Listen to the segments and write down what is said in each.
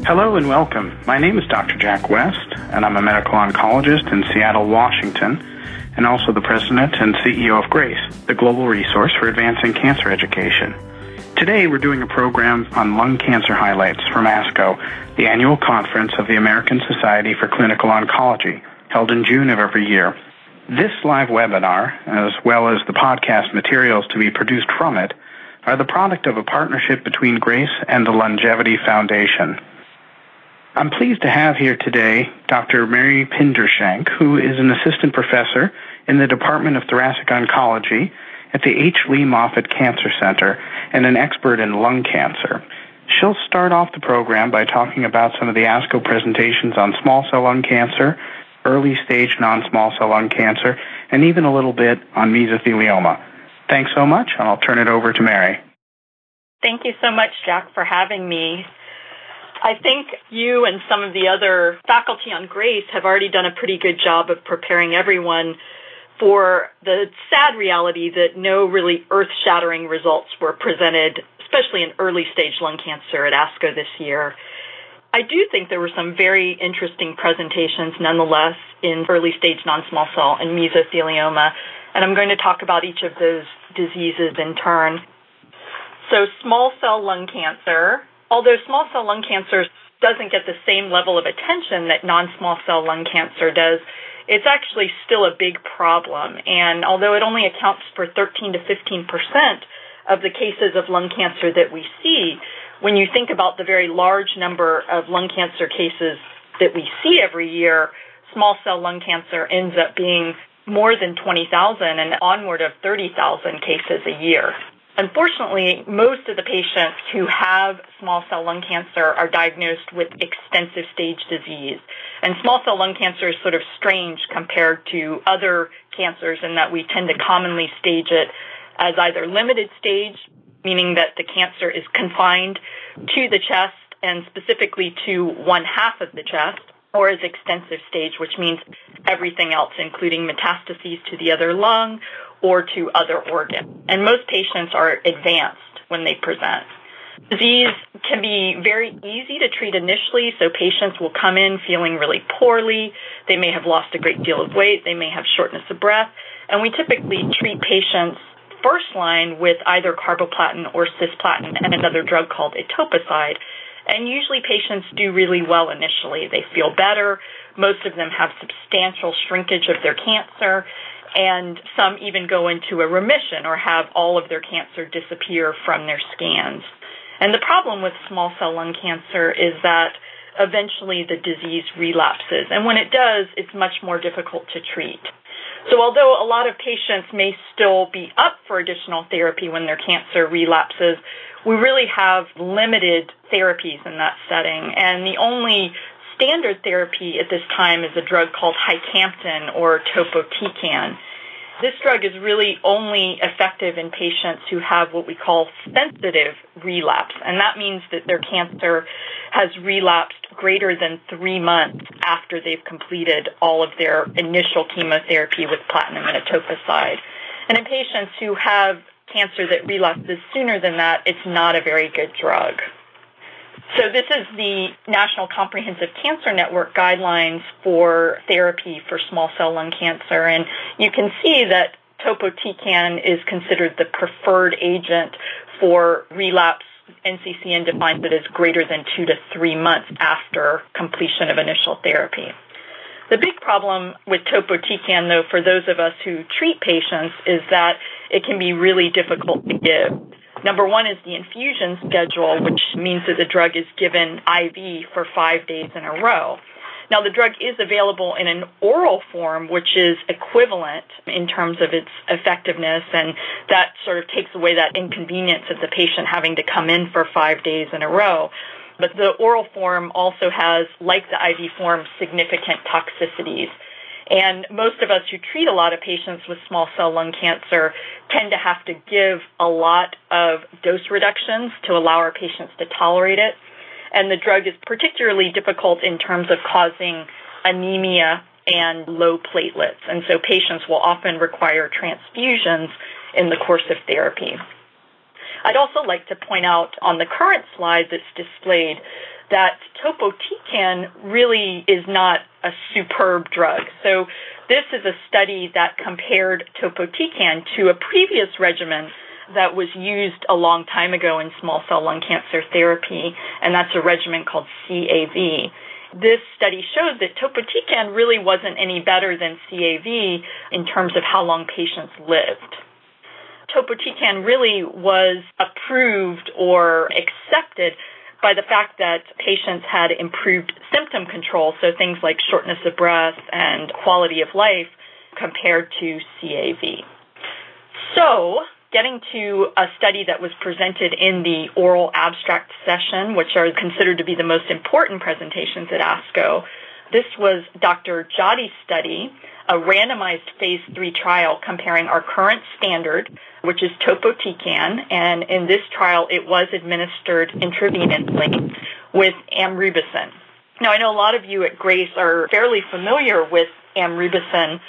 Hello and welcome. My name is Dr. Jack West, and I'm a medical oncologist in Seattle, Washington, and also the president and CEO of GRACE, the global resource for advancing cancer education. Today, we're doing a program on lung cancer highlights from ASCO, the annual conference of the American Society for Clinical Oncology, held in June of every year. This live webinar, as well as the podcast materials to be produced from it, are the product of a partnership between GRACE and the Longevity Foundation. I'm pleased to have here today Dr. Mary Pinder-Schenck, who is an assistant professor in the Department of Thoracic Oncology at the H. Lee Moffitt Cancer Center and an expert in lung cancer. She'll start off the program by talking about some of the ASCO presentations on small cell lung cancer, early stage non-small cell lung cancer, and even a little bit on mesothelioma. Thanks so much, and I'll turn it over to Mary. Thank you so much, Jack, for having me. I think you and some of the other faculty on GRACE have already done a pretty good job of preparing everyone for the sad reality that no really earth-shattering results were presented, especially in early-stage lung cancer at ASCO this year. I do think there were some very interesting presentations nonetheless in early-stage non-small cell and mesothelioma, and I'm going to talk about each of those diseases in turn. So small cell lung cancer. Although small cell lung cancer doesn't get the same level of attention that non-small cell lung cancer does, it's actually still a big problem. And although it only accounts for 13 to 15% of the cases of lung cancer that we see, when you think about the very large number of lung cancer cases that we see every year, small cell lung cancer ends up being more than 20,000 and onward of 30,000 cases a year. Unfortunately, most of the patients who have small cell lung cancer are diagnosed with extensive stage disease. And small cell lung cancer is sort of strange compared to other cancers in that we tend to commonly stage it as either limited stage, meaning that the cancer is confined to the chest and specifically to one half of the chest, or as extensive stage, which means everything else, including metastases to the other lung or to other organs. And most patients are advanced when they present. Disease can be very easy to treat initially, so patients will come in feeling really poorly. They may have lost a great deal of weight. They may have shortness of breath. And we typically treat patients first line with either carboplatin or cisplatin and another drug called etoposide. And usually patients do really well initially. They feel better. Most of them have substantial shrinkage of their cancer, and some even go into a remission or have all of their cancer disappear from their scans. And the problem with small cell lung cancer is that eventually the disease relapses. And when it does, it's much more difficult to treat. So although a lot of patients may still be up for additional therapy when their cancer relapses, we really have limited therapies in that setting. And the only standard therapy at this time is a drug called Hycamptin or topotecan. This drug is really only effective in patients who have what we call sensitive relapse, and that means that their cancer has relapsed greater than 3 months after they've completed all of their initial chemotherapy with platinum and etoposide. And in patients who have cancer that relapses sooner than that, it's not a very good drug. So this is the National Comprehensive Cancer Network guidelines for therapy for small cell lung cancer. And you can see that topotecan is considered the preferred agent for relapse. NCCN defines it as greater than 2 to 3 months after completion of initial therapy. The big problem with topotecan, though, for those of us who treat patients, is that it can be really difficult to give. Number one is the infusion schedule, which means that the drug is given IV for 5 days in a row. Now, the drug is available in an oral form, which is equivalent in terms of its effectiveness, and that sort of takes away that inconvenience of the patient having to come in for 5 days in a row. But the oral form also has, like the IV form, significant toxicities. And most of us who treat a lot of patients with small cell lung cancer tend to have to give a lot of dose reductions to allow our patients to tolerate it. And the drug is particularly difficult in terms of causing anemia and low platelets. And so patients will often require transfusions in the course of therapy. I'd also like to point out on the current slide that's displayed that topotecan really is not a superb drug. So this is a study that compared topotecan to a previous regimen that was used a long time ago in small cell lung cancer therapy, and that's a regimen called CAV. This study showed that topotecan really wasn't any better than CAV in terms of how long patients lived. Topotecan really was approved or accepted by the fact that patients had improved symptom control, so things like shortness of breath and quality of life compared to CAV. So, getting to a study that was presented in the oral abstract session, which are considered to be the most important presentations at ASCO. This was Dr. Jati's study, a randomized phase 3 trial comparing our current standard, which is topotecan, and in this trial it was administered intravenously with amrubicin. Now, I know a lot of you at Grace are fairly familiar with amrubicin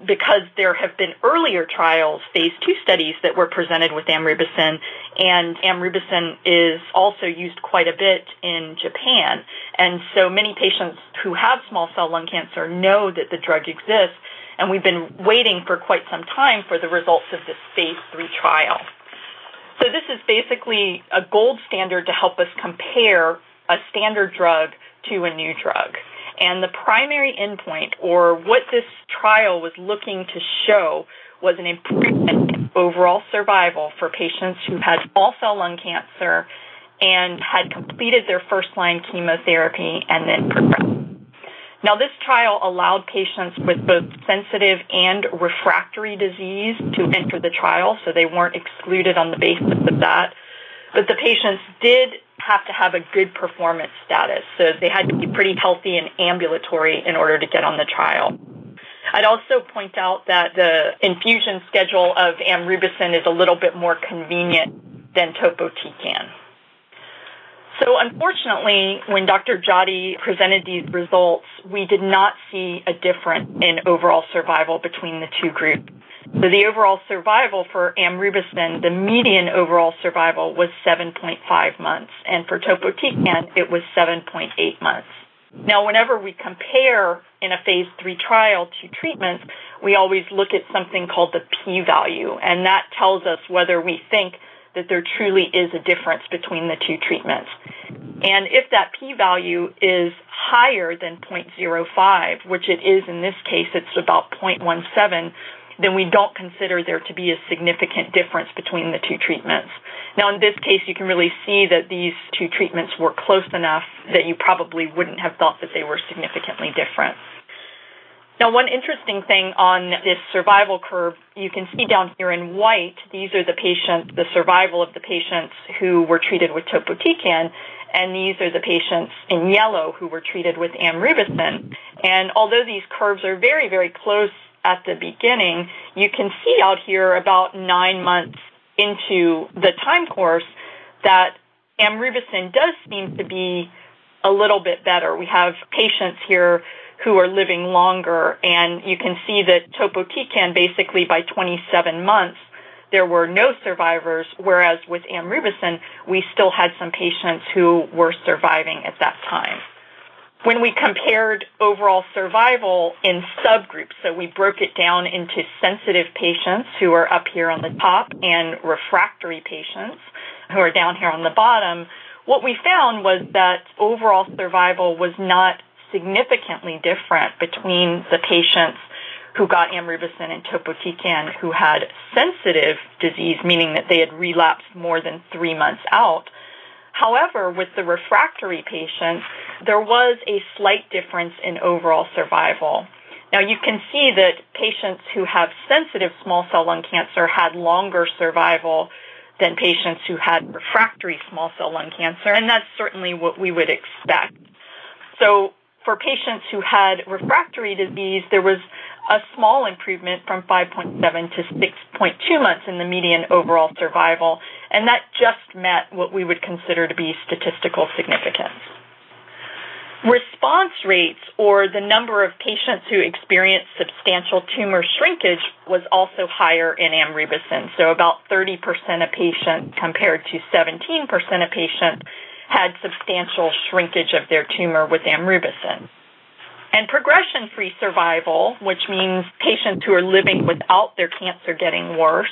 because there have been earlier trials, phase 2 studies, that were presented with amrubicin, and amrubicin is also used quite a bit in Japan. And so many patients who have small cell lung cancer know that the drug exists, and we've been waiting for quite some time for the results of this phase 3 trial. So this is basically a gold standard to help us compare a standard drug to a new drug. And the primary endpoint, or what this trial was looking to show, was an improvement in overall survival for patients who had small cell lung cancer and had completed their first-line chemotherapy and then progressed. Now, this trial allowed patients with both sensitive and refractory disease to enter the trial, so they weren't excluded on the basis of that. But the patients did have to have a good performance status, so they had to be pretty healthy and ambulatory in order to get on the trial. I'd also point out that the infusion schedule of amrubicin is a little bit more convenient than topotecan. So unfortunately, when Dr. Jati presented these results, we did not see a difference in overall survival between the two groups. So the overall survival for amrubicin, the median overall survival was 7.5 months, and for topotecan, it was 7.8 months. Now, whenever we compare in a phase 3 trial two treatments, we always look at something called the p-value, and that tells us whether we think that there truly is a difference between the two treatments. And if that p-value is higher than 0.05, which it is in this case, it's about 0.17, then we don't consider there to be a significant difference between the two treatments. Now, in this case, you can really see that these two treatments were close enough that you probably wouldn't have thought that they were significantly different. Now, one interesting thing on this survival curve, you can see down here in white, these are the patients, the survival of the patients who were treated with topotecan, and these are the patients in yellow who were treated with amrubicin. And although these curves are very, very close at the beginning, you can see out here about 9 months into the time course that amrubicin does seem to be a little bit better. We have patients here who are living longer, and you can see that topotecan, basically by 27 months, there were no survivors, whereas with amrubicin, we still had some patients who were surviving at that time. When we compared overall survival in subgroups, so we broke it down into sensitive patients who are up here on the top and refractory patients who are down here on the bottom, what we found was that overall survival was not significantly different between the patients who got amrubicin and topotecan who had sensitive disease, meaning that they had relapsed more than 3 months out. However, with the refractory patients, there was a slight difference in overall survival. Now, you can see that patients who have sensitive small cell lung cancer had longer survival than patients who had refractory small cell lung cancer, and that's certainly what we would expect. So for patients who had refractory disease, there was a small improvement from 5.7 to 6.2 months in the median overall survival, and that just met what we would consider to be statistical significance. Response rates, or the number of patients who experienced substantial tumor shrinkage, was also higher in amrubicin. So about 30% of patients compared to 17% of patients had substantial shrinkage of their tumor with amrubicin. And progression-free survival, which means patients who are living without their cancer getting worse,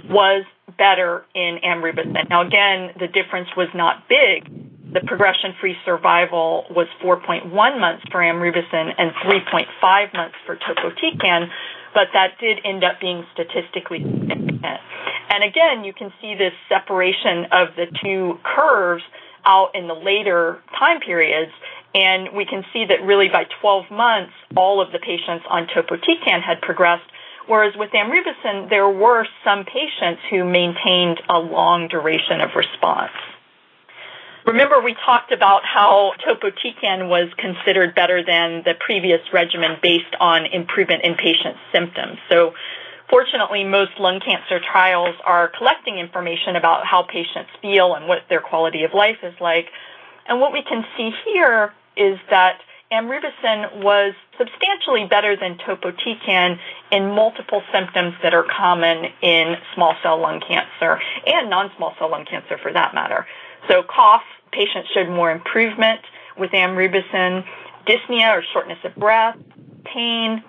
was better in amrubicin. Now, again, the difference was not big. The progression-free survival was 4.1 months for amrubicin and 3.5 months for topotecan, but that did end up being statistically significant. And again, you can see this separation of the two curves out in the later time periods, and we can see that really by 12 months, all of the patients on topotecan had progressed, whereas with amrubicin, there were some patients who maintained a long duration of response. Remember, we talked about how topotecan was considered better than the previous regimen based on improvement in patients' symptoms. So fortunately, most lung cancer trials are collecting information about how patients feel and what their quality of life is like. And what we can see here is that amrubicin was substantially better than topotecan in multiple symptoms that are common in small cell lung cancer and non-small cell lung cancer for that matter. So cough, patients showed more improvement with amrubicin, dyspnea or shortness of breath, pain,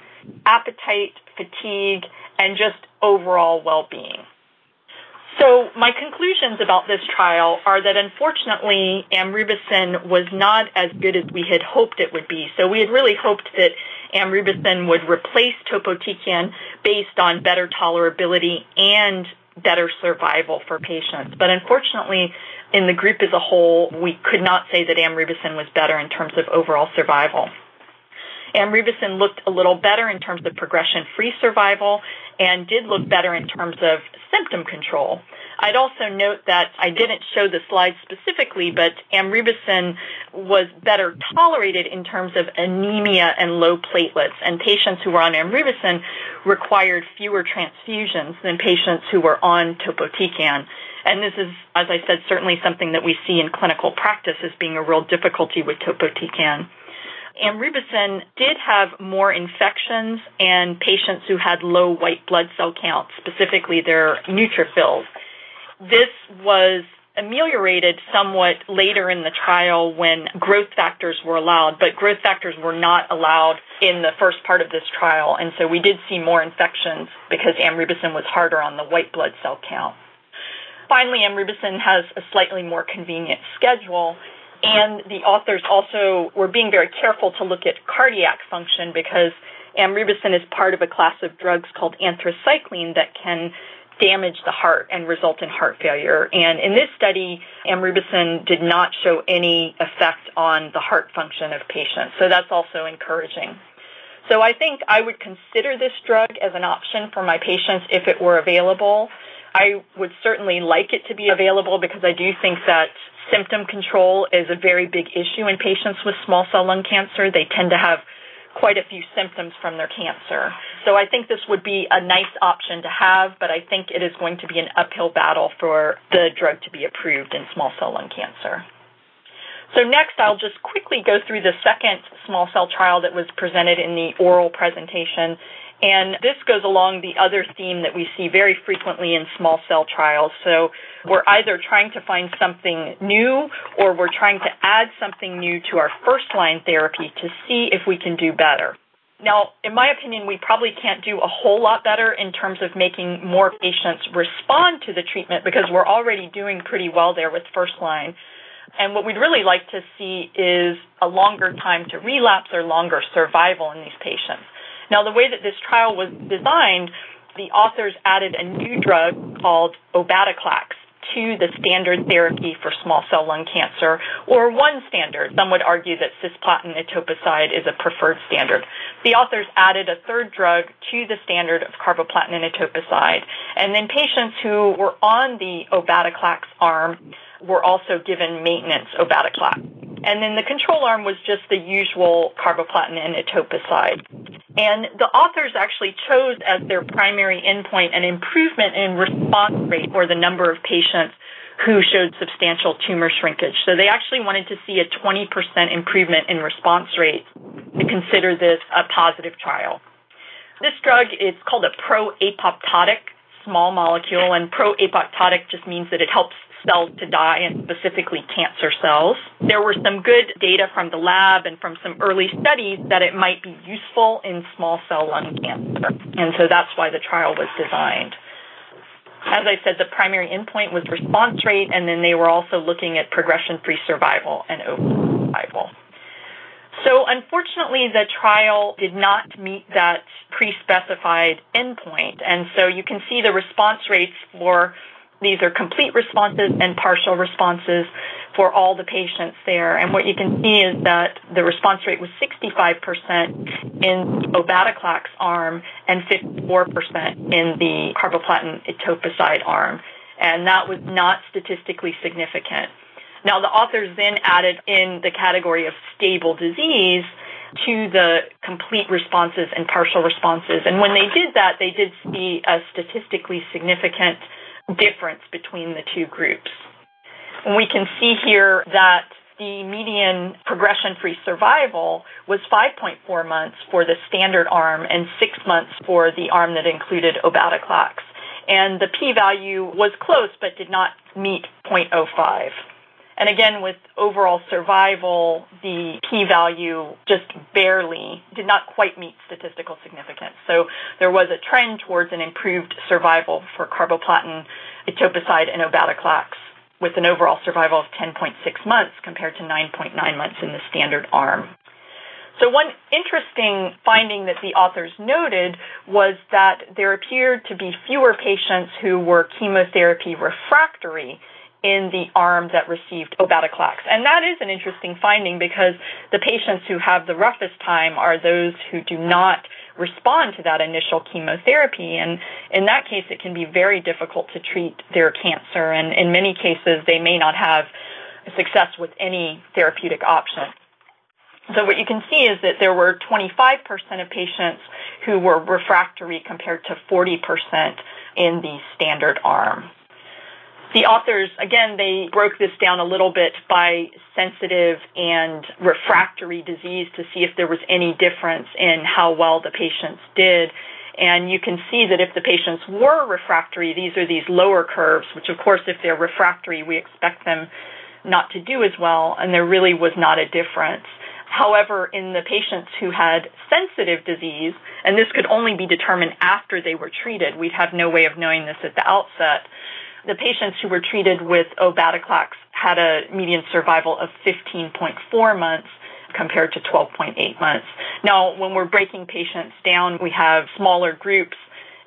appetite, fatigue, and just overall well-being. So my conclusions about this trial are that unfortunately amrubicin was not as good as we had hoped it would be. So we had really hoped that amrubicin would replace topotecan based on better tolerability and better survival for patients. But unfortunately, in the group as a whole, we could not say that amrubicin was better in terms of overall survival. Amrubicin looked a little better in terms of progression-free survival and did look better in terms of symptom control. I'd also note that I didn't show the slide specifically, but amrubicin was better tolerated in terms of anemia and low platelets, and patients who were on amrubicin required fewer transfusions than patients who were on topotecan. And this is, as I said, certainly something that we see in clinical practice as being a real difficulty with topotecan. Amrubicin did have more infections and patients who had low white blood cell counts, specifically their neutrophils. This was ameliorated somewhat later in the trial when growth factors were allowed, but growth factors were not allowed in the first part of this trial, and so we did see more infections because amrubicin was harder on the white blood cell count. Finally, amrubicin has a slightly more convenient schedule, and the authors also were being very careful to look at cardiac function because amrubicin is part of a class of drugs called anthracycline that can damage the heart and result in heart failure. And in this study, amrubicin did not show any effect on the heart function of patients, so that's also encouraging. So I think I would consider this drug as an option for my patients if it were available. I would certainly like it to be available because I do think that symptom control is a very big issue in patients with small cell lung cancer. They tend to have quite a few symptoms from their cancer. So I think this would be a nice option to have, but I think it is going to be an uphill battle for the drug to be approved in small cell lung cancer. So next, I'll just quickly go through the second small cell trial that was presented in the oral presentation. And this goes along the other theme that we see very frequently in small cell trials. So we're either trying to find something new or we're trying to add something new to our first-line therapy to see if we can do better. Now, in my opinion, we probably can't do a whole lot better in terms of making more patients respond to the treatment because we're already doing pretty well there with first-line. And what we'd really like to see is a longer time to relapse or longer survival in these patients. Now, the way that this trial was designed, the authors added a new drug called obataclax to the standard therapy for small cell lung cancer, or one standard. Some would argue that cisplatin etoposide is a preferred standard. The authors added a third drug to the standard of carboplatin and etoposide, and then patients who were on the obataclax arm were also given maintenance obataclax. And then the control arm was just the usual carboplatin and etoposide. And the authors actually chose as their primary endpoint an improvement in response rate, or the number of patients who showed substantial tumor shrinkage. So they actually wanted to see a 20% improvement in response rate to consider this a positive trial. This drug is called a pro-apoptotic small molecule, and pro-apoptotic just means that it helps cells to die, and specifically cancer cells. There were some good data from the lab and from some early studies that it might be useful in small cell lung cancer, and so that's why the trial was designed. As I said, the primary endpoint was response rate, and then they were also looking at progression-free survival and overall survival. So unfortunately, the trial did not meet that pre-specified endpoint, and so you can see the response rates for these are complete responses and partial responses for all the patients there. And what you can see is that the response rate was 65% in obataclax arm and 54% in the carboplatin etoposide arm. And that was not statistically significant. Now, the authors then added in the category of stable disease to the complete responses and partial responses. And when they did that, they did see a statistically significant difference between the two groups. And we can see here that the median progression-free survival was 5.4 months for the standard arm and 6 months for the arm that included obataclax. And the p-value was close but did not meet 0.05. And again, with overall survival, the p-value just barely did not quite meet statistical significance. So there was a trend towards an improved survival for carboplatin, etoposide, and obataclax, with an overall survival of 10.6 months compared to 9.9 months in the standard arm. So one interesting finding that the authors noted was that there appeared to be fewer patients who were chemotherapy refractory in the arm that received obataclax. And that is an interesting finding because the patients who have the roughest time are those who do not respond to that initial chemotherapy. And in that case, it can be very difficult to treat their cancer. And in many cases, they may not have success with any therapeutic option. So what you can see is that there were 25% of patients who were refractory compared to 40% in the standard arm. The authors, again, they broke this down a little bit by sensitive and refractory disease to see if there was any difference in how well the patients did. And you can see that if the patients were refractory, these are these lower curves, which, of course, if they're refractory, we expect them not to do as well, and there really was not a difference. However, in the patients who had sensitive disease, and this could only be determined after they were treated, we'd have no way of knowing this at the outset, the patients who were treated with obataclax had a median survival of 15.4 months compared to 12.8 months. Now, when we're breaking patients down, we have smaller groups,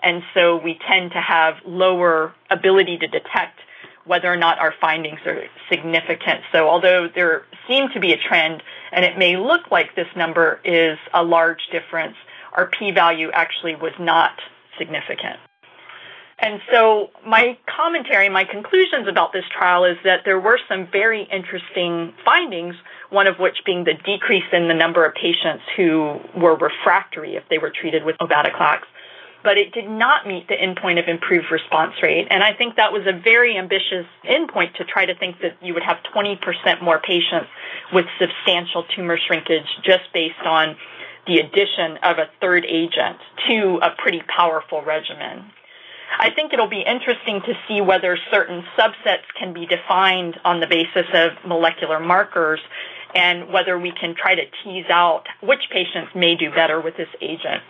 and so we tend to have lower ability to detect whether or not our findings are significant. So although there seemed to be a trend, and it may look like this number is a large difference, our p-value actually was not significant. And so my commentary, my conclusions about this trial is that there were some very interesting findings, one of which being the decrease in the number of patients who were refractory if they were treated with obataclax. But it did not meet the endpoint of improved response rate. And I think that was a very ambitious endpoint to try to think that you would have 20% more patients with substantial tumor shrinkage just based on the addition of a third agent to a pretty powerful regimen. I think it'll be interesting to see whether certain subsets can be defined on the basis of molecular markers and whether we can try to tease out which patients may do better with this agent.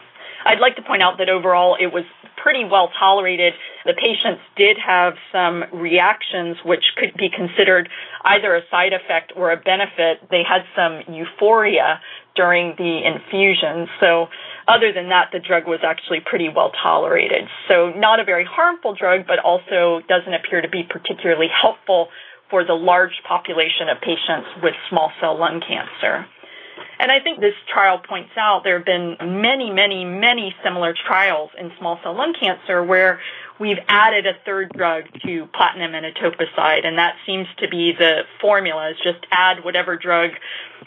I'd like to point out that overall it was pretty well tolerated. The patients did have some reactions which could be considered either a side effect or a benefit. They had some euphoria during the infusion. So other than that, the drug was actually pretty well tolerated. So not a very harmful drug, but also doesn't appear to be particularly helpful for the large population of patients with small cell lung cancer. And I think this trial points out there have been many similar trials in small cell lung cancer where we've added a third drug to platinum and etoposide, and that seems to be the formula, is just add whatever drug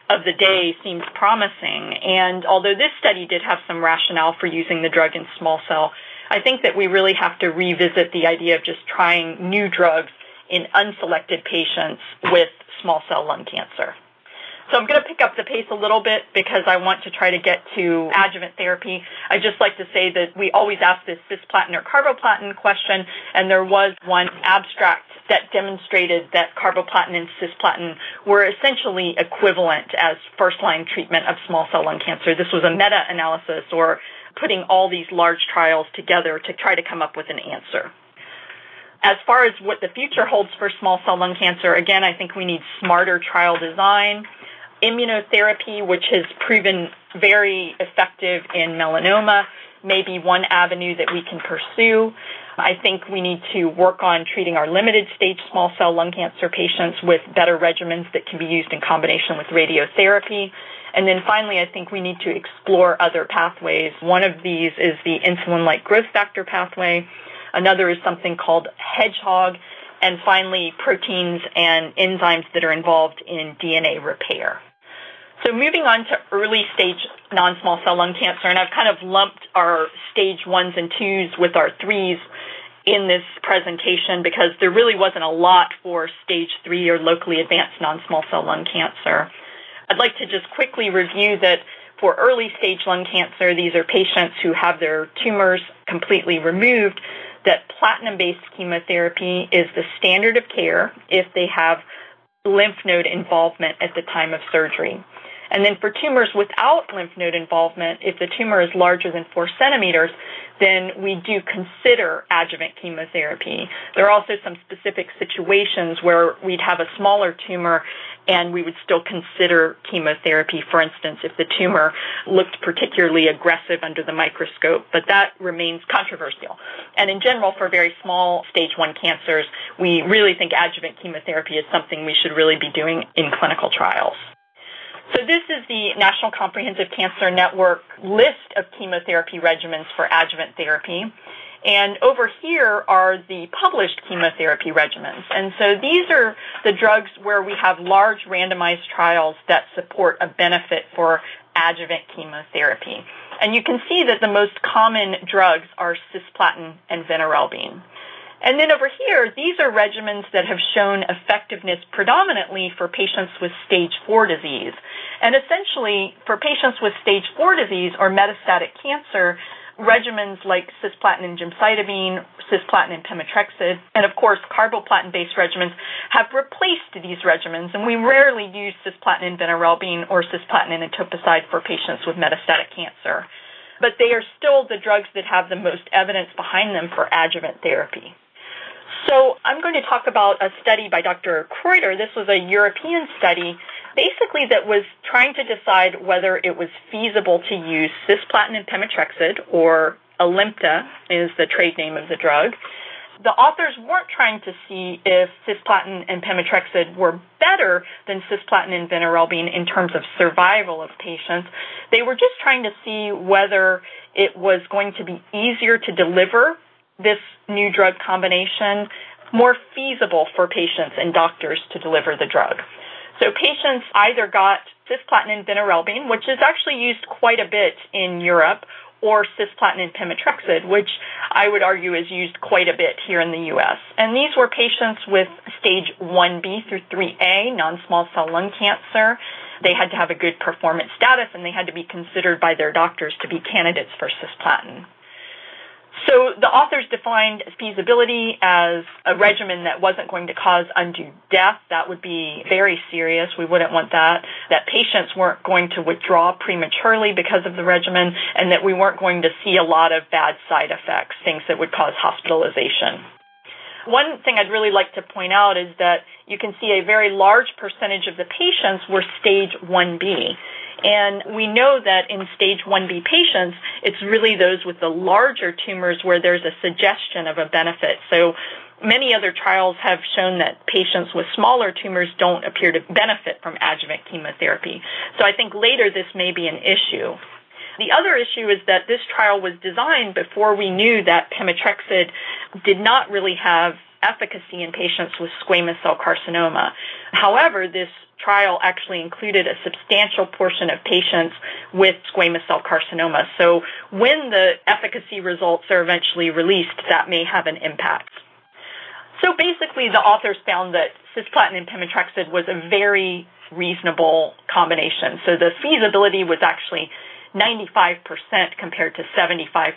of the day seems promising. And although this study did have some rationale for using the drug in small cell, I think that we really have to revisit the idea of just trying new drugs in unselected patients with small cell lung cancer. So I'm going to pick up the pace a little bit because I want to try to get to adjuvant therapy. I'd just like to say that we always ask this cisplatin or carboplatin question, and there was one abstract that demonstrated that carboplatin and cisplatin were essentially equivalent as first-line treatment of small cell lung cancer. This was a meta-analysis, or putting all these large trials together to try to come up with an answer. As far as what the future holds for small cell lung cancer, again, I think we need smarter trial design. Immunotherapy, which has proven very effective in melanoma, may be one avenue that we can pursue. I think we need to work on treating our limited stage small cell lung cancer patients with better regimens that can be used in combination with radiotherapy. And then finally, I think we need to explore other pathways. One of these is the insulin-like growth factor pathway. Another is something called hedgehog. And finally, proteins and enzymes that are involved in DNA repair. So moving on to early stage non-small cell lung cancer, and I've kind of lumped our stage 1s and 2s with our 3s in this presentation because there really wasn't a lot for stage 3 or locally advanced non-small cell lung cancer. I'd like to just quickly review that for early stage lung cancer, these are patients who have their tumors completely removed, that platinum-based chemotherapy is the standard of care if they have lymph node involvement at the time of surgery. And then for tumors without lymph node involvement, if the tumor is larger than 4 centimeters, then we do consider adjuvant chemotherapy. There are also some specific situations where we'd have a smaller tumor and we would still consider chemotherapy, for instance, if the tumor looked particularly aggressive under the microscope, but that remains controversial. And in general, for very small stage 1 cancers, we really think adjuvant chemotherapy is something we should really be doing in clinical trials. So this is the National Comprehensive Cancer Network list of chemotherapy regimens for adjuvant therapy. And over here are the published chemotherapy regimens. And so these are the drugs where we have large randomized trials that support a benefit for adjuvant chemotherapy. And you can see that the most common drugs are cisplatin and vinorelbine. And then over here, these are regimens that have shown effectiveness predominantly for patients with stage 4 disease. And essentially, for patients with stage 4 disease or metastatic cancer, regimens like cisplatin and gemcitabine, cisplatin and Pemetrexed, and of course carboplatin-based regimens have replaced these regimens, and we rarely use cisplatin and vinorelbine or cisplatin and etoposide for patients with metastatic cancer. But they are still the drugs that have the most evidence behind them for adjuvant therapy. So I'm going to talk about a study by Dr. Kreuter. This was a European study, basically that was trying to decide whether it was feasible to use cisplatin and Pemetrexed, or Alimta is the trade name of the drug. The authors weren't trying to see if cisplatin and Pemetrexed were better than cisplatin and vinorelbine in terms of survival of patients. They were just trying to see whether it was going to be easier to deliver this new drug combination, more feasible for patients and doctors to deliver the drug. So patients either got cisplatin and vinorelbine, which is actually used quite a bit in Europe, or cisplatin and Pemetrexed, which I would argue is used quite a bit here in the U.S. And these were patients with stage 1B through 3A, non-small cell lung cancer. They had to have a good performance status, and they had to be considered by their doctors to be candidates for cisplatin. So the authors defined feasibility as a regimen that wasn't going to cause undue death. That would be very serious. We wouldn't want that. That patients weren't going to withdraw prematurely because of the regimen, and that we weren't going to see a lot of bad side effects, things that would cause hospitalization. One thing I'd really like to point out is that you can see a very large percentage of the patients were stage 1B. And we know that in stage 1B patients, it's really those with the larger tumors where there's a suggestion of a benefit. So many other trials have shown that patients with smaller tumors don't appear to benefit from adjuvant chemotherapy. So I think later this may be an issue. The other issue is that this trial was designed before we knew that Pemetrexed did not really have efficacy in patients with squamous cell carcinoma. However, this trial actually included a substantial portion of patients with squamous cell carcinoma. So when the efficacy results are eventually released, that may have an impact. So basically, the authors found that cisplatin and pemetrexed was a very reasonable combination. So the feasibility was actually 95% compared to 75%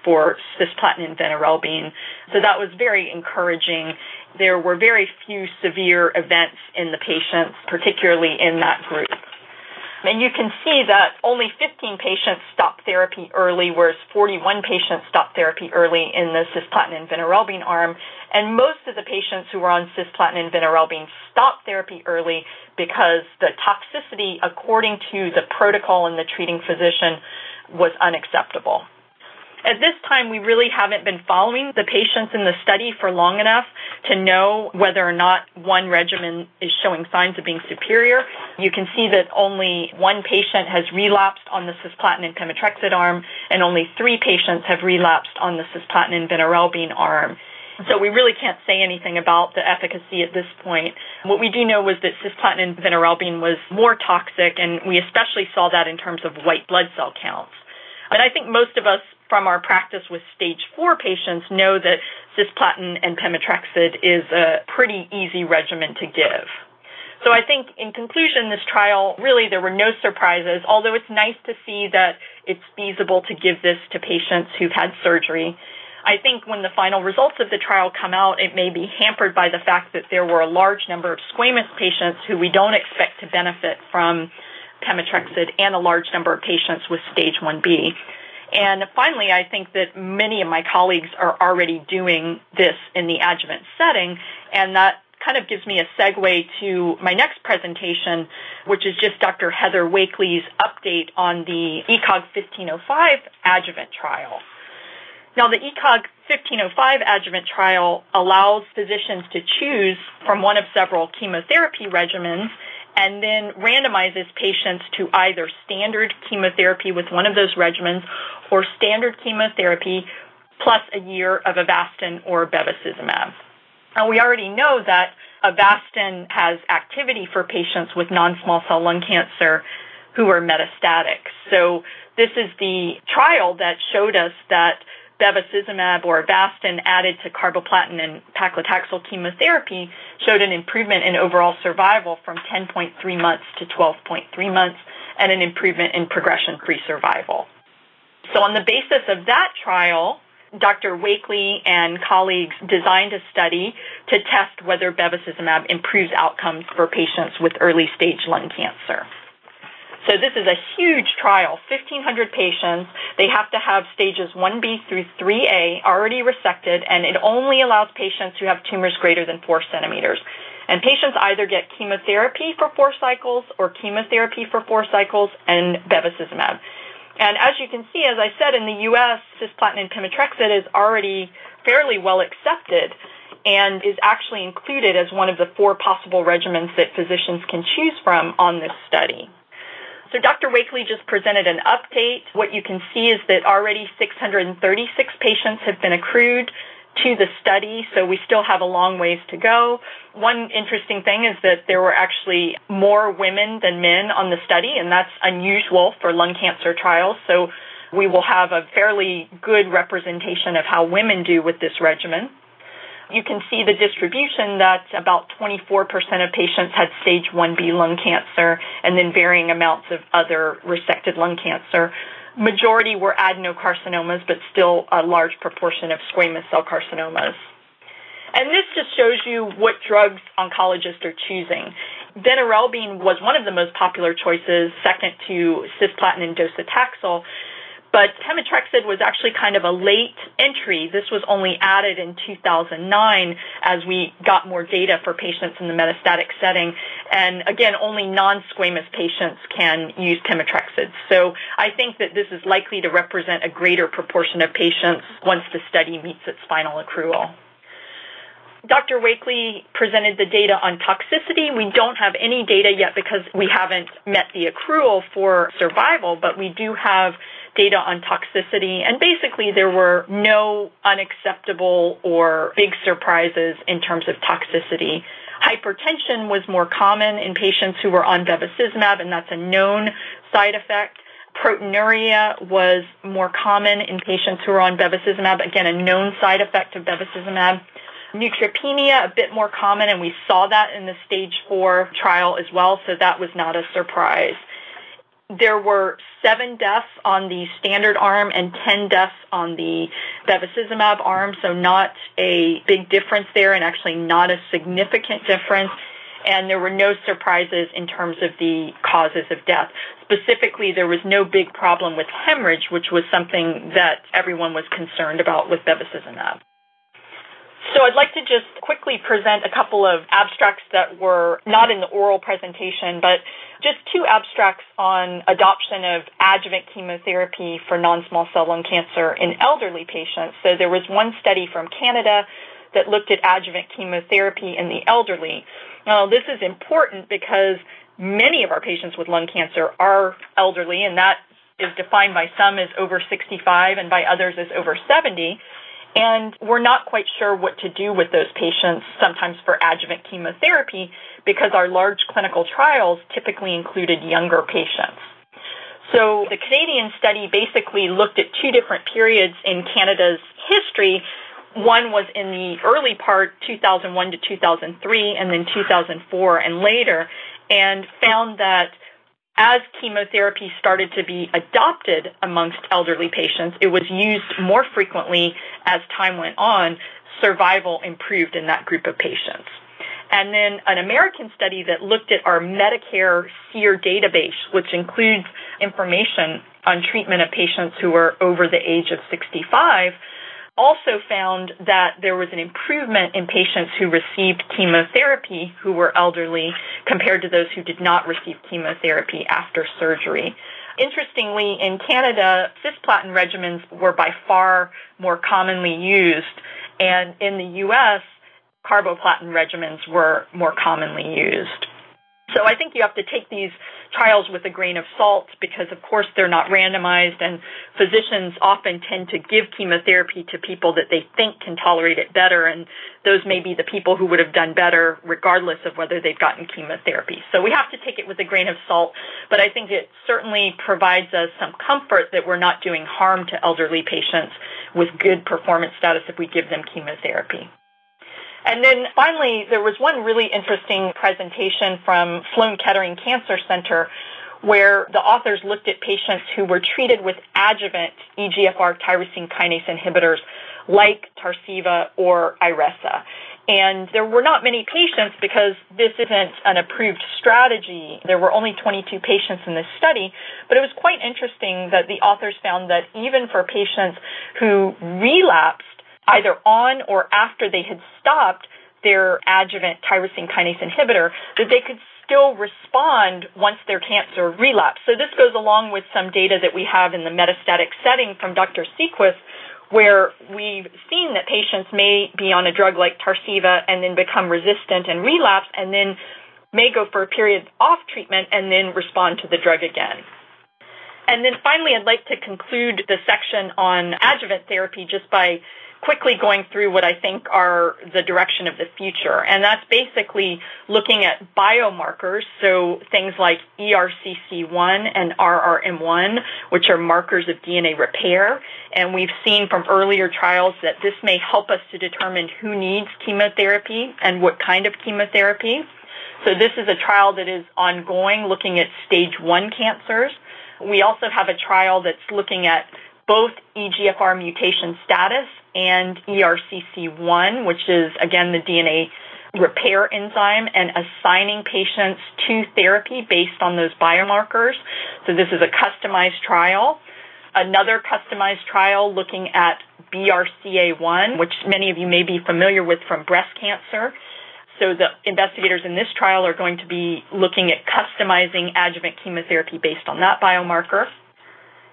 for cisplatin and venetoclax. So that was very encouraging. There were very few severe events in the patients, particularly in that group. And you can see that only 15 patients stopped therapy early, whereas 41 patients stopped therapy early in the cisplatin and venetoclax arm. And most of the patients who were on cisplatin and venetoclax stopped therapy early because the toxicity, according to the protocol and the treating physician, was unacceptable. At this time, we really haven't been following the patients in the study for long enough to know whether or not one regimen is showing signs of being superior. You can see that only one patient has relapsed on the cisplatin and pemetrexed arm, and only 3 patients have relapsed on the cisplatin and venetoclax arm. So we really can't say anything about the efficacy at this point. What we do know was that cisplatin and venetoclax was more toxic, and we especially saw that in terms of white blood cell counts. And I think most of us from our practice with stage 4 patients know that cisplatin and pemetrexed is a pretty easy regimen to give. So I think in conclusion, this trial, really there were no surprises, although it's nice to see that it's feasible to give this to patients who've had surgery. I think when the final results of the trial come out, it may be hampered by the fact that there were a large number of squamous patients who we don't expect to benefit from pemetrexed and a large number of patients with stage 1B. And finally, I think that many of my colleagues are already doing this in the adjuvant setting, and that kind of gives me a segue to my next presentation, which is just Dr. Heather Wakely's update on the ECOG 1505 adjuvant trial. Now, the ECOG 1505 adjuvant trial allows physicians to choose from one of several chemotherapy regimens and then randomizes patients to either standard chemotherapy with one of those regimens or standard chemotherapy plus a year of Avastin or bevacizumab. Now, we already know that Avastin has activity for patients with non-small cell lung cancer who are metastatic. So this is the trial that showed us that bevacizumab or Avastin added to carboplatin and paclitaxel chemotherapy showed an improvement in overall survival from 10.3 months to 12.3 months and an improvement in progression-free survival. So on the basis of that trial, Dr. Wakely and colleagues designed a study to test whether bevacizumab improves outcomes for patients with early-stage lung cancer. So this is a huge trial, 1,500 patients. They have to have stages 1B through 3A already resected, and it only allows patients who have tumors greater than 4 centimeters. And patients either get chemotherapy for 4 cycles or chemotherapy for 4 cycles and bevacizumab. And as you can see, as I said, in the U.S., cisplatin and pemetrexed is already fairly well accepted and is actually included as one of the 4 possible regimens that physicians can choose from on this study. So Dr. Wakely just presented an update. What you can see is that already 636 patients have been accrued to the study, so we still have a long ways to go. One interesting thing is that there were actually more women than men on the study, and that's unusual for lung cancer trials, so we will have a fairly good representation of how women do with this regimen. You can see the distribution that about 24% of patients had stage 1B lung cancer and then varying amounts of other resected lung cancer. Majority were adenocarcinomas, but still a large proportion of squamous cell carcinomas. And this just shows you what drugs oncologists are choosing. Venetoclax was one of the most popular choices, second to cisplatin and docetaxel. But Pemetrexed was actually kind of a late entry. This was only added in 2009 as we got more data for patients in the metastatic setting. And again, only non-squamous patients can use Pemetrexed. So I think that this is likely to represent a greater proportion of patients once the study meets its final accrual. Dr. Wakely presented the data on toxicity. We don't have any data yet because we haven't met the accrual for survival, but we do have data on toxicity, and basically there were no unacceptable or big surprises in terms of toxicity. Hypertension was more common in patients who were on bevacizumab, and that's a known side effect. Proteinuria was more common in patients who were on bevacizumab, again, a known side effect of bevacizumab. Neutropenia, a bit more common, and we saw that in the stage 4 trial as well, so that was not a surprise. There were 7 deaths on the standard arm and 10 deaths on the bevacizumab arm, so not a big difference there and actually not a significant difference. And there were no surprises in terms of the causes of death. Specifically, there was no big problem with hemorrhage, which was something that everyone was concerned about with bevacizumab. So I'd like to just quickly present a couple of abstracts that were not in the oral presentation, but just 2 abstracts on adoption of adjuvant chemotherapy for non-small cell lung cancer in elderly patients. So there was one study from Canada that looked at adjuvant chemotherapy in the elderly. Now, this is important because many of our patients with lung cancer are elderly, and that is defined by some as over 65 and by others as over 70. And we're not quite sure what to do with those patients, sometimes for adjuvant chemotherapy, because our large clinical trials typically included younger patients. So the Canadian study basically looked at 2 different periods in Canada's history. One was in the early part, 2001 to 2003, and then 2004 and later, and found that as chemotherapy started to be adopted amongst elderly patients, it was used more frequently as time went on. Survival improved in that group of patients. And then an American study that looked at our Medicare SEER database, which includes information on treatment of patients who were over the age of 65, also found that there was an improvement in patients who received chemotherapy who were elderly compared to those who did not receive chemotherapy after surgery. Interestingly, in Canada, cisplatin regimens were by far more commonly used, and in the U.S., carboplatin regimens were more commonly used. So I think you have to take these trials with a grain of salt because, of course, they're not randomized, and physicians often tend to give chemotherapy to people that they think can tolerate it better, and those may be the people who would have done better regardless of whether they've gotten chemotherapy. So we have to take it with a grain of salt, but I think it certainly provides us some comfort that we're not doing harm to elderly patients with good performance status if we give them chemotherapy. And then finally, there was one really interesting presentation from Sloan Kettering Cancer Center where the authors looked at patients who were treated with adjuvant EGFR tyrosine kinase inhibitors like Tarceva or Iressa. And there were not many patients because this isn't an approved strategy. There were only 22 patients in this study, but it was quite interesting that the authors found that even for patients who relapsed either on or after they had stopped their adjuvant tyrosine kinase inhibitor, that they could still respond once their cancer relapsed. So this goes along with some data that we have in the metastatic setting from Dr. Sequist, where we've seen that patients may be on a drug like Tarceva and then become resistant and relapse, and then may go for a period off treatment and then respond to the drug again. And then finally, I'd like to conclude the section on adjuvant therapy just by quickly going through what I think are the direction of the future. And that's basically looking at biomarkers, so things like ERCC1 and RRM1, which are markers of DNA repair. And we've seen from earlier trials that this may help us to determine who needs chemotherapy and what kind of chemotherapy. So this is a trial that is ongoing, looking at stage 1 cancers. We also have a trial that's looking at both EGFR mutation status and ERCC1, which is, again, the DNA repair enzyme, and assigning patients to therapy based on those biomarkers. So this is a customized trial. Another customized trial looking at BRCA1, which many of you may be familiar with from breast cancer. So the investigators in this trial are going to be looking at customizing adjuvant chemotherapy based on that biomarker.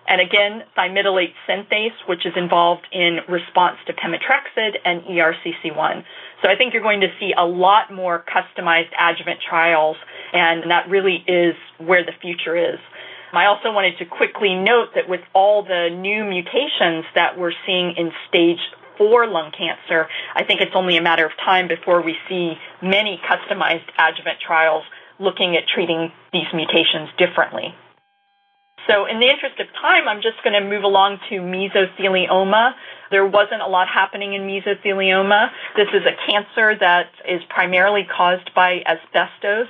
And again, thymidylate synthase, which is involved in response to Pemetrexed and ERCC1. So I think you're going to see a lot more customized adjuvant trials, and that really is where the future is. I also wanted to quickly note that with all the new mutations that we're seeing in stage 4 lung cancer, I think it's only a matter of time before we see many customized adjuvant trials looking at treating these mutations differently. So in the interest of time, I'm just going to move along to mesothelioma. There wasn't a lot happening in mesothelioma. This is a cancer that is primarily caused by asbestos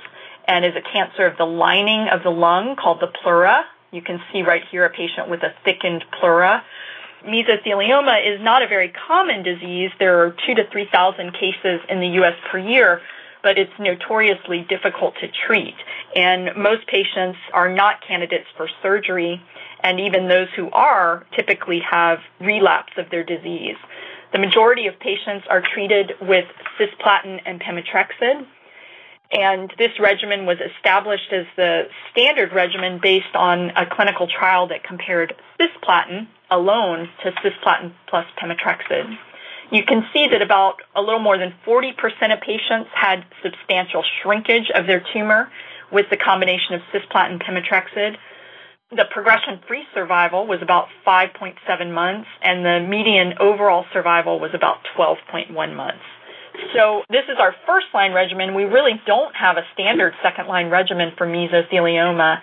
and is a cancer of the lining of the lung called the pleura. You can see right here a patient with a thickened pleura. Mesothelioma is not a very common disease. There are 2,000 to 3,000 cases in the U.S. per year, but it's notoriously difficult to treat. And most patients are not candidates for surgery, and even those who are typically have relapse of their disease. The majority of patients are treated with cisplatin and Pemetrexed, and this regimen was established as the standard regimen based on a clinical trial that compared cisplatin alone to cisplatin plus Pemetrexed. You can see that about a little more than 40% of patients had substantial shrinkage of their tumor with the combination of cisplatin and Pemetrexed. The progression-free survival was about 5.7 months, and the median overall survival was about 12.1 months. So this is our first-line regimen. We really don't have a standard second-line regimen for mesothelioma,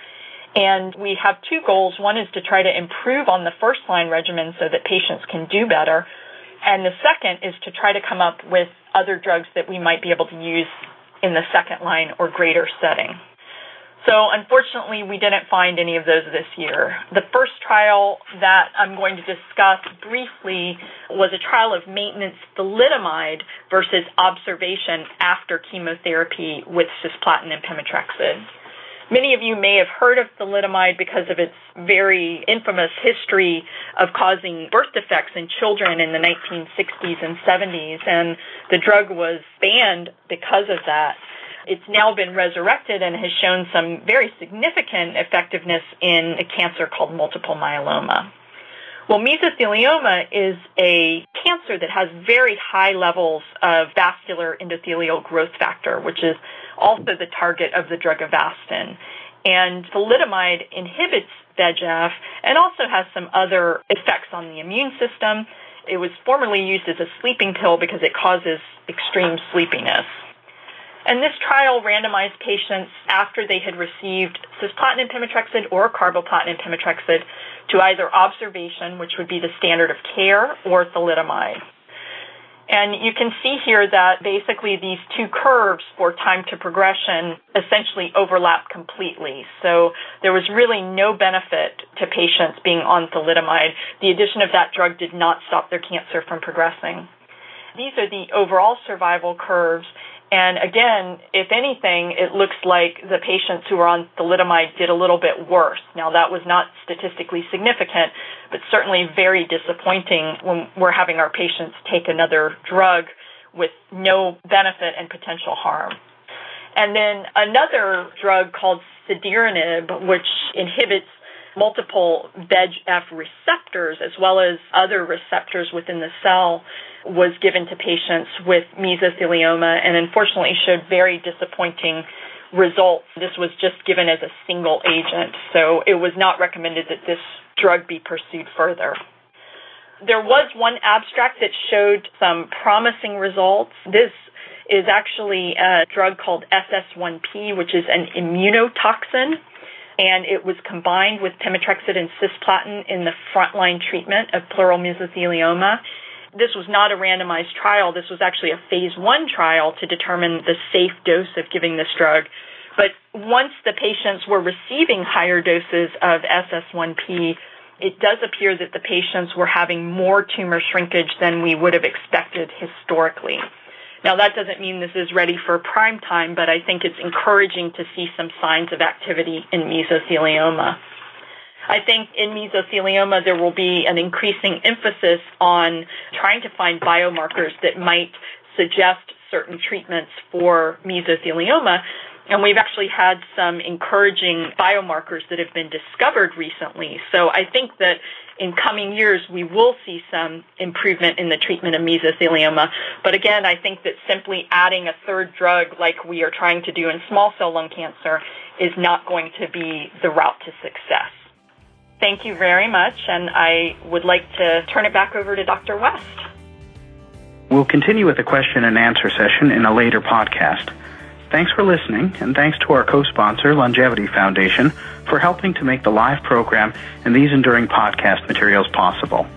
and we have two goals. One is to try to improve on the first-line regimen so that patients can do better, and the second is to try to come up with other drugs that we might be able to use in the second-line or greater setting. So unfortunately, we didn't find any of those this year. The first trial that I'm going to discuss briefly was a trial of maintenance thalidomide versus observation after chemotherapy with cisplatin and Pemetrexed. Many of you may have heard of thalidomide because of its very infamous history of causing birth defects in children in the 1960s and 70s, and the drug was banned because of that. It's now been resurrected and has shown some very significant effectiveness in a cancer called multiple myeloma. Well, mesothelioma is a cancer that has very high levels of vascular endothelial growth factor, which is also the target of the drug Avastin. And thalidomide inhibits VEGF and also has some other effects on the immune system. It was formerly used as a sleeping pill because it causes extreme sleepiness. And this trial randomized patients after they had received cisplatin and Pemetrexed or carboplatin and Pemetrexed to either observation, which would be the standard of care, or thalidomide. And you can see here that basically these two curves for time to progression essentially overlap completely. So there was really no benefit to patients being on thalidomide. The addition of that drug did not stop their cancer from progressing. These are the overall survival curves. And again, if anything, it looks like the patients who were on thalidomide did a little bit worse. Now, that was not statistically significant, but certainly very disappointing when we're having our patients take another drug with no benefit and potential harm. And then another drug called Sadira, which inhibits multiple VEGF receptors as well as other receptors within the cell, was given to patients with mesothelioma and unfortunately showed very disappointing results. This was just given as a single agent, so it was not recommended that this drug be pursued further. There was one abstract that showed some promising results. This is actually a drug called SS1P, which is an immunotoxin, and it was combined with Pemetrexed and cisplatin in the frontline treatment of pleural mesothelioma. This was not a randomized trial. This was actually a phase 1 trial to determine the safe dose of giving this drug. But once the patients were receiving higher doses of SS1P, it does appear that the patients were having more tumor shrinkage than we would have expected historically. Now, that doesn't mean this is ready for prime time, but I think it's encouraging to see some signs of activity in mesothelioma. I think in mesothelioma there will be an increasing emphasis on trying to find biomarkers that might suggest certain treatments for mesothelioma. And we've actually had some encouraging biomarkers that have been discovered recently. So I think that in coming years we will see some improvement in the treatment of mesothelioma. But again, I think that simply adding a third drug like we are trying to do in small cell lung cancer is not going to be the route to success. Thank you very much, and I would like to turn it back over to Dr. West. We'll continue with a question and answer session in a later podcast. Thanks for listening, and thanks to our co-sponsor, Longevity Foundation, for helping to make the live program and these enduring podcast materials possible.